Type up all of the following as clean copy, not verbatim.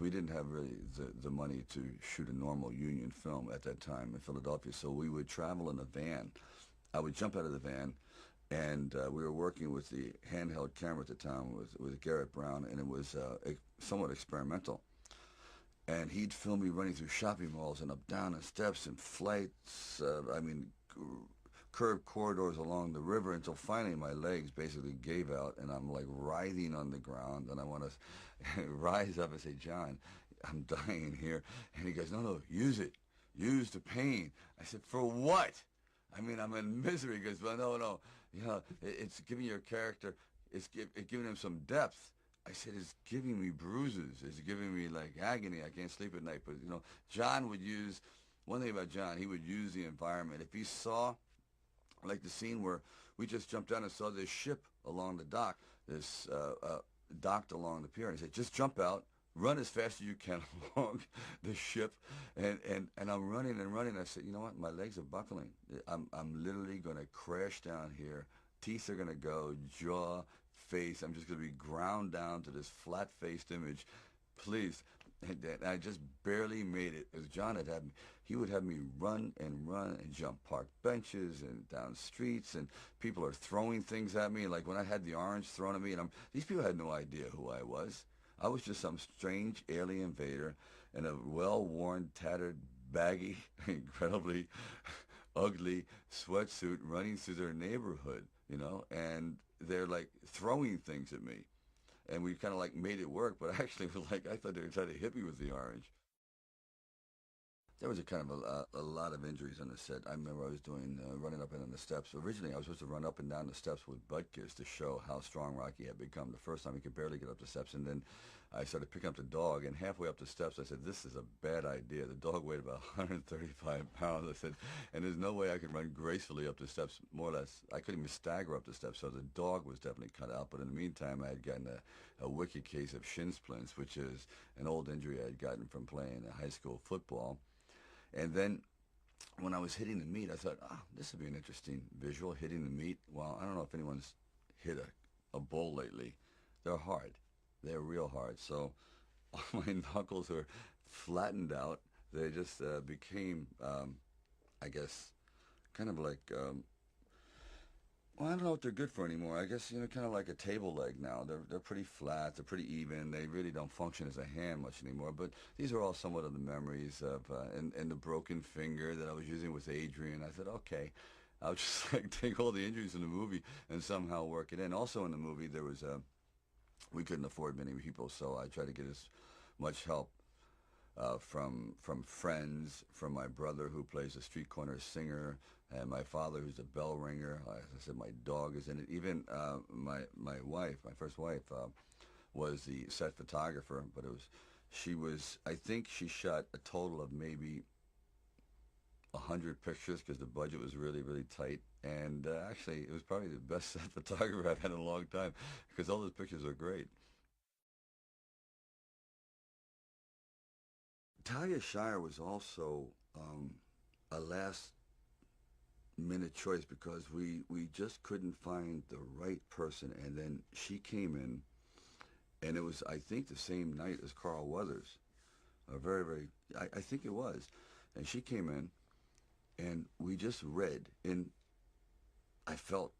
we didn't have really the money to shoot a normal union film at that time in Philadelphia, so we would travel in a van. I would jump out of the van, and we were working with the handheld camera at the time with Garrett Brown, and it was somewhat experimental. And he'd film me running through shopping malls and up down the steps and flights. Curved corridors along the river until finally my legs basically gave out and I'm like writhing on the ground and I want to rise up and say, John, I'm dying here. And he goes, no, no, use it. Use the pain. I said, for what? I mean, I'm in misery. He goes, well, no, no. You know, it's giving your character, it's giving him some depth. I said, it's giving me bruises. It's giving me like agony. I can't sleep at night. But, you know, John would use, one thing about John, he would use the environment. If he saw, like the scene where we just jumped down and saw this ship along the dock, this docked along the pier, and he said, just jump out, run as fast as you can along the ship, and I'm running and running. I said, you know what, my legs are buckling. I'm literally going to crash down here. Teeth are going to go, jaw, face. I'm just going to be ground down to this flat-faced image. Please. And I just barely made it. As John had me, he would have me run and jump park benches and down streets, and people are throwing things at me. Like when I had the orange thrown at me, and these people had no idea who I was. I was just some strange alien invader in a well-worn, tattered, baggy, incredibly ugly sweatsuit running through their neighborhood, you know, and they're like throwing things at me. And we kind of like made it work, but actually, like I thought they were trying to hit me with the orange. There was a kind of a lot of injuries on the set. I remember I was doing running up and down the steps. Originally, I was supposed to run up and down the steps with butt kiss to show how strong Rocky had become. The first time he could barely get up the steps, and then I started picking up the dog. And halfway up the steps, I said, "This is a bad idea." The dog weighed about 135 pounds. I said, "And there's no way I could run gracefully up the steps." More or less, I couldn't even stagger up the steps. So the dog was definitely cut out. But in the meantime, I had gotten a wicked case of shin splints, which is an old injury I had gotten from playing high school football. And then when I was hitting the meat, I thought, this would be an interesting visual, hitting the meat. Well, I don't know if anyone's hit a bull lately. They're hard. They're real hard. So all my knuckles are flattened out. They just became, I guess, kind of like well, I don't know what they're good for anymore. I guess, you know, kind of like a table leg now. They're pretty flat. They're pretty even. They really don't function as a hand much anymore. But these are all somewhat of the memories of, and the broken finger that I was using with Adrian. I said, okay, I'll just like take all the injuries in the movie and somehow work it in. Also in the movie, there was, we couldn't afford many people, so I tried to get as much help from friends, from my brother who plays a street corner singer, and my father who's a bell ringer. As I said, my dog is in it. Even my wife, my first wife, was the set photographer. But I think she shot a total of maybe 100 pictures because the budget was really, really tight. And actually, it was probably the best set photographer I've had in a long time because all those pictures are great. Talia Shire was also a last minute choice because we just couldn't find the right person, and then she came in, and it was, I think, the same night as Carl Weathers, very, very, I think it was, and she came in, and we just read, and I felt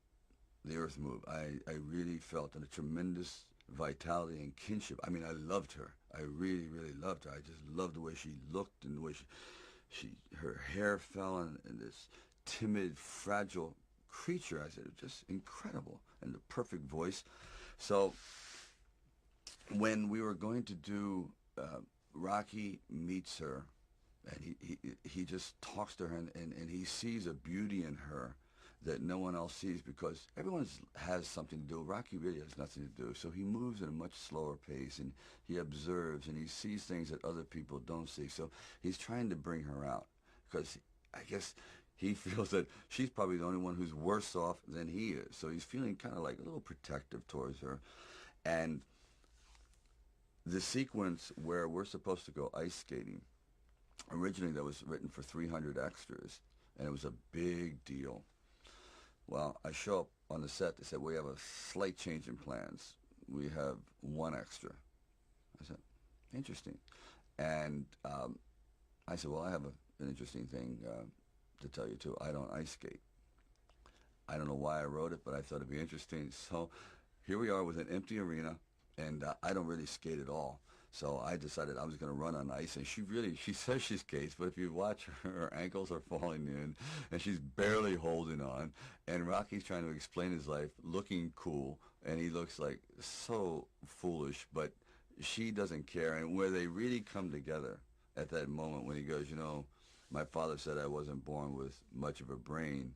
the earth move. I really felt a tremendous vitality and kinship. I mean, I loved her. I really, really loved her. I just loved the way she looked and the way her hair fell, and this timid, fragile creature. I said, just incredible, and the perfect voice. So when we were going to do Rocky meets her, and he just talks to her, and he sees a beauty in her that no one else sees because everyone has something to do. Rocky really has nothing to do. So he moves at a much slower pace, and he observes, and he sees things that other people don't see. So he's trying to bring her out because I guess he feels that she's probably the only one who's worse off than he is. So he's feeling kind of like a little protective towards her. And the sequence where we're supposed to go ice skating, originally that was written for 300 extras, and it was a big deal. Well, I show up on the set. They said, we have a slight change in plans. We have one extra. I said, Interesting. And I said, well, I have an interesting thing to tell you, too. I don't ice skate. I don't know why I wrote it, but I thought it'd be interesting. So here we are with an empty arena, and I don't really skate at all. So I decided I was going to run on ice, and she says she skates, but if you watch her, her ankles are falling in, and she's barely holding on, and Rocky's trying to explain his life, looking cool, and he looks like so foolish, but she doesn't care. And where they really come together at that moment when he goes, you know, my father said I wasn't born with much of a brain.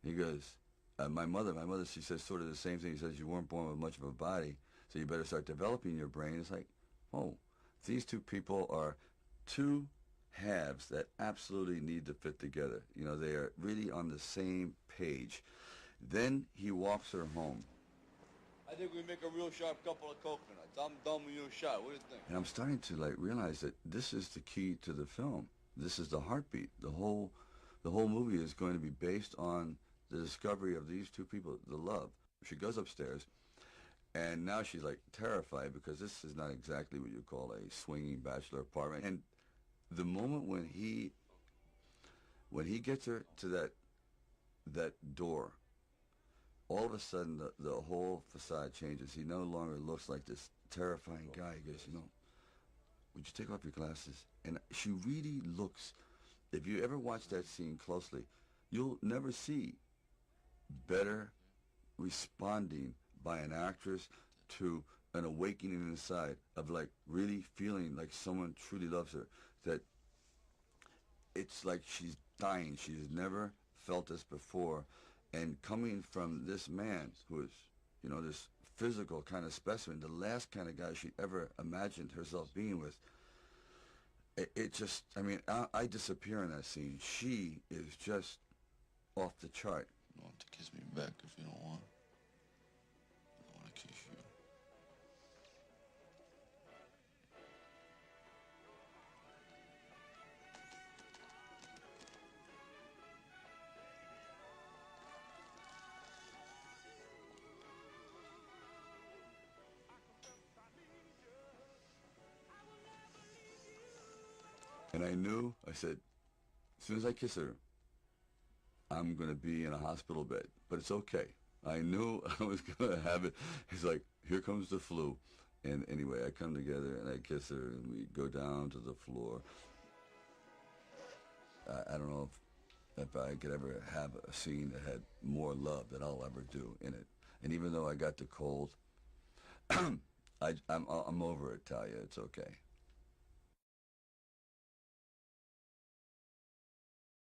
He goes, my mother, she says sort of the same thing. She says, you weren't born with much of a body, so you better start developing your brain. It's like, oh, these two people are two halves that absolutely need to fit together. You know, they are really on the same page. Then he walks her home. I think we make a real sharp couple of coconuts. I'm done with you shot. What do you think? And I'm starting to like realize that this is the key to the film. This is the heartbeat. The whole movie is going to be based on the discovery of these two people, the love. She goes upstairs, and now she's like terrified because this is not exactly what you call a swinging bachelor apartment. And the moment when he gets her to that door, all of a sudden the whole facade changes. He no longer looks like this terrifying guy. He goes, you know, would you take off your glasses? And she really looks, if you ever watch that scene closely, you'll never see better responding by an actress to an awakening inside of like really feeling like someone truly loves her. That it's like she's dying. She's never felt this before. And coming from this man who is, you know, this physical kind of specimen, the last kind of guy she ever imagined herself being with, it just, I mean, I disappear in that scene. She is just off the chart. You don't have to kiss me back if you don't want. I want to kiss you. And I knew, I said, as soon as I kiss her, I'm going to be in a hospital bed. But it's okay. I knew I was going to have it. He's like, here comes the flu. And anyway, I come together and I kiss her and we go down to the floor. I don't know if I could ever have a scene that had more love that I'll ever do in it. And even though I got the cold, I'm over it, Talia. It's okay.